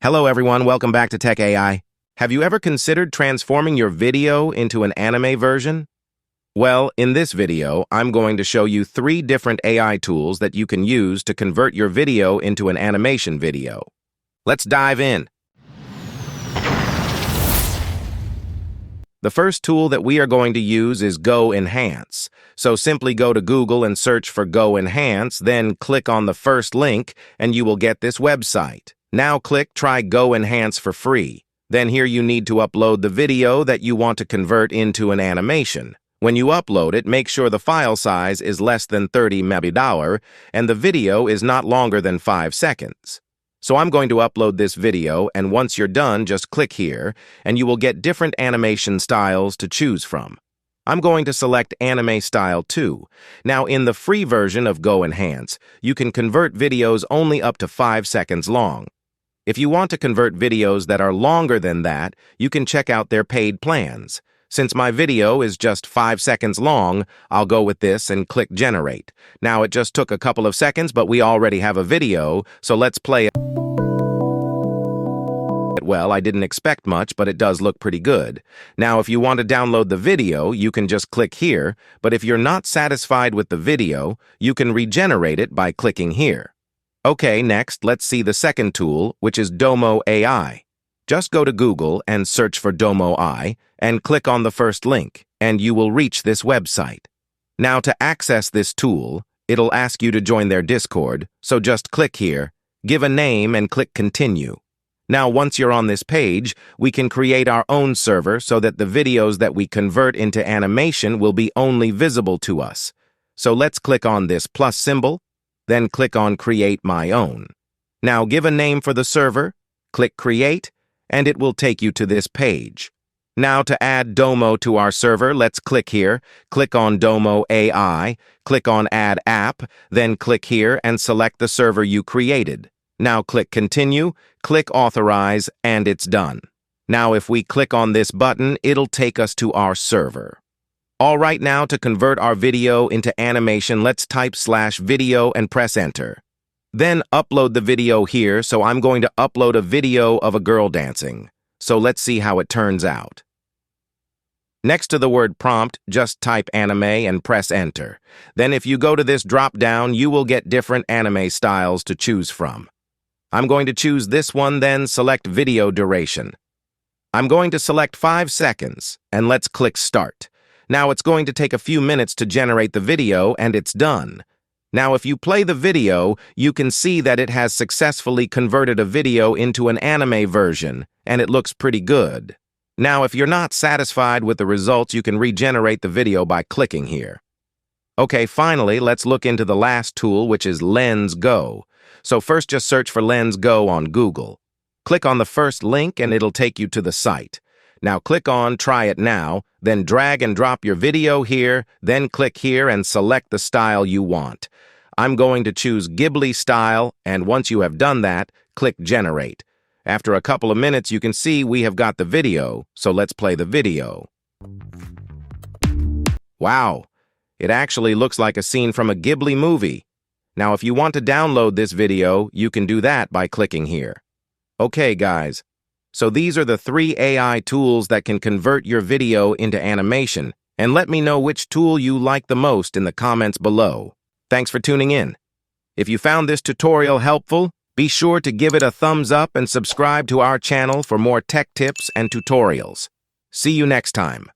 Hello everyone, welcome back to Tech AI. Have you ever considered transforming your video into an anime version? Well, in this video, I'm going to show you 3 different AI tools that you can use to convert your video into an animation video. Let's dive in. The first tool that we are going to use is Go Enhance. So simply go to Google and search for Go Enhance, then click on the first link and you will get this website. Now click Try Go Enhance for free. Then here you need to upload the video that you want to convert into an animation. When you upload it, make sure the file size is less than 30 MB and the video is not longer than 5 seconds. So I'm going to upload this video, and once you're done, just click here, and you will get different animation styles to choose from. I'm going to select Anime Style 2. Now, in the free version of Go Enhance, you can convert videos only up to 5 seconds long. If you want to convert videos that are longer than that, you can check out their paid plans. Since my video is just 5 seconds long, I'll go with this and click Generate. Now, it just took a couple of seconds, but we already have a video, so let's play it. Well, I didn't expect much, but it does look pretty good. Now, if you want to download the video, you can just click here, but if you're not satisfied with the video, you can regenerate it by clicking here. Okay, next, let's see the second tool, which is Domo AI. Just go to Google and search for Domo AI and click on the first link, and you will reach this website. Now, to access this tool, it'll ask you to join their Discord, so just click here, give a name, and click Continue. Now, once you're on this page, we can create our own server so that the videos that we convert into animation will be only visible to us. So let's click on this plus symbol, then click on Create My Own. Now, give a name for the server, click Create, and it will take you to this page. Now, to add Domo to our server, let's click here, click on Domo AI, click on Add App, then click here and select the server you created. Now click Continue, click Authorize, and it's done. Now if we click on this button, it'll take us to our server. All right, now to convert our video into animation, let's type /video and press Enter. Then upload the video here, so I'm going to upload a video of a girl dancing. So let's see how it turns out. Next to the word prompt, just type anime and press Enter. Then if you go to this drop-down, you will get different anime styles to choose from. I'm going to choose this one, then select video duration. I'm going to select 5 seconds, and let's click Start. Now it's going to take a few minutes to generate the video, and it's done. Now if you play the video, you can see that it has successfully converted a video into an anime version, and it looks pretty good. Now if you're not satisfied with the results, you can regenerate the video by clicking here. Okay, finally, let's look into the last tool, which is Lens Go. So first just search for Lens Go on Google. Click on the first link and it'll take you to the site. Now click on Try It Now, then drag and drop your video here, then click here and select the style you want. I'm going to choose Ghibli style, and once you have done that, click Generate. After a couple of minutes, you can see we have got the video, so let's play the video. Wow, it actually looks like a scene from a Ghibli movie. Now, if you want to download this video, you can do that by clicking here. Okay, guys. So these are the 3 AI tools that can convert your video into animation, and let me know which tool you like the most in the comments below. Thanks for tuning in. If you found this tutorial helpful, be sure to give it a thumbs up and subscribe to our channel for more tech tips and tutorials. See you next time.